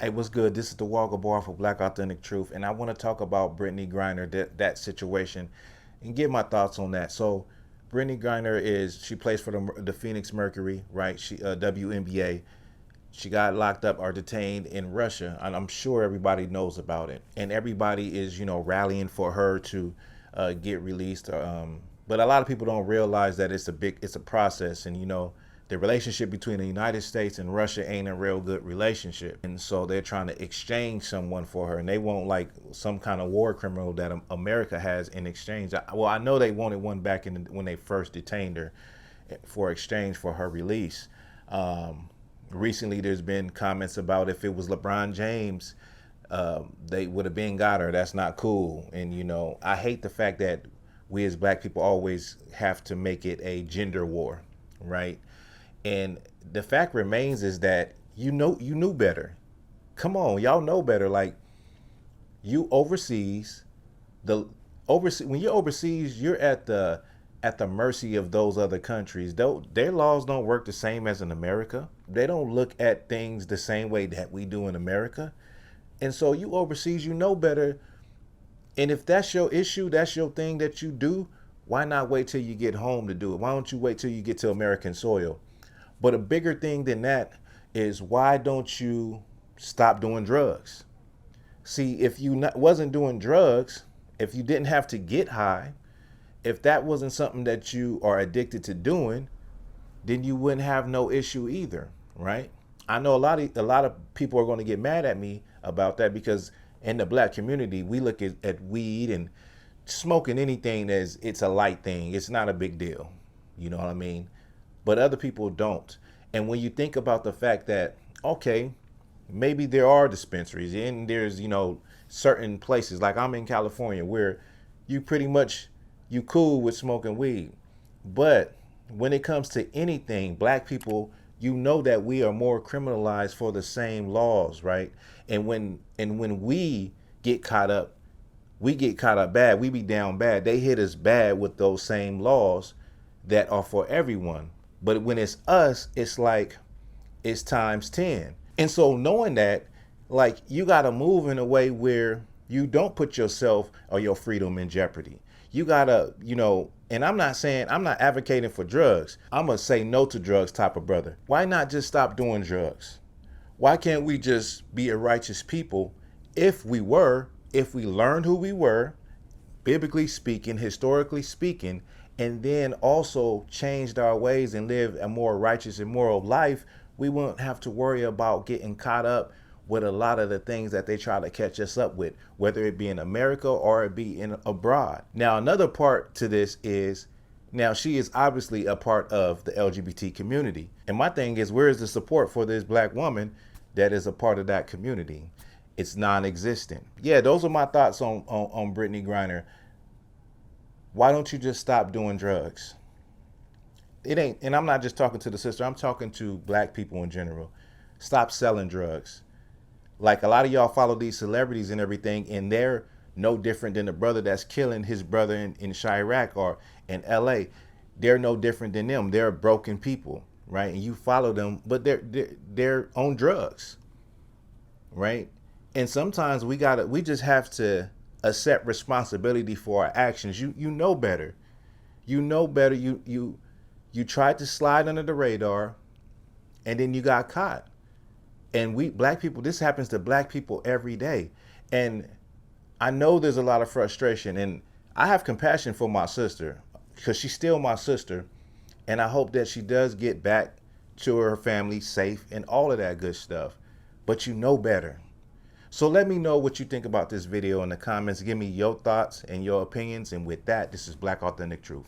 Hey, what's good? This is the Walker Bar for Black Authentic Truth, and I want to talk about Brittney Griner, that situation, and give my thoughts on that. So, Brittney Griner she plays for the Phoenix Mercury, right? She WNBA. She got locked up or detained in Russia, and I'm sure everybody knows about it, and everybody is rallying for her to get released. But a lot of people don't realize that it's a process, and the relationship between the United States and Russia ain't a real good relationship. And so they're trying to exchange someone for her, and they want like some kind of war criminal that America has in exchange. Well, I know they wanted one back when they first detained her for exchange for her release. Recently, there's been comments about if it was LeBron James, they would have been got her. That's not cool. And, I hate the fact that we as black people always have to make it a gender war, right? And the fact remains is that you knew better. Come on, y'all know better. Like, you overseas, when you're overseas, you're at the mercy of those other countries. Their laws don't work the same as in America. They don't look at things the same way that we do in America. And so you overseas, you know better. And if that's your issue, that's your thing that you do, why not wait till you get home to do it? Why don't you wait till you get to American soil? But a bigger thing than that is, why don't you stop doing drugs? See, if you wasn't doing drugs, if you didn't have to get high, if that wasn't something that you are addicted to doing, then you wouldn't have no issue either, right? I know a lot of people are going to get mad at me about that, because in the black community, we look at weed and smoking anything as it's a light thing. It's not a big deal. You know what I mean? But other people don't. And when you think about the fact that, okay, maybe there are dispensaries and there's, certain places, like I'm in California, where you pretty much, you cool with smoking weed. But when it comes to anything, black people, that we are more criminalized for the same laws, right? And when we get caught up, bad. We be down bad. They hit us bad with those same laws that are for everyone. But when it's us, it's like it's times 10. And so knowing that, like, you got to move in a way where you don't put yourself or your freedom in jeopardy. You got to, and I'm not advocating for drugs. I'm a say no to drugs type of brother. Why not just stop doing drugs? Why can't we just be a righteous people if we learned who we were, biblically speaking, historically speaking, and then also changed our ways and live a more righteous and moral life? We won't have to worry about getting caught up with a lot of the things that they try to catch us up with, whether it be in America or it be in abroad. Now, another part to this is, now she is obviously a part of the LGBT community. And my thing is, where is the support for this black woman that is a part of that community? It's non-existent. Yeah, those are my thoughts on Brittney Griner. Why don't you just stop doing drugs? It ain't, and I'm not just talking to the sister, I'm talking to black people in general. Stop selling drugs. Like, a lot of y'all follow these celebrities and everything, and they're no different than the brother that's killing his brother in Chirac or in LA. They're no different than them. They're broken people, right? And you follow them, but they're on drugs, right? And sometimes we just have to accept responsibility for our actions. You know better. You know better. You tried to slide under the radar, and then you got caught. And we black people, this happens to black people every day. And I know there's a lot of frustration, and I have compassion for my sister, because she's still my sister. And I hope that she does get back to her family safe and all of that good stuff. But you know better. So let me know what you think about this video in the comments. Give me your thoughts and your opinions. And with that, this is Black Authentic Truth.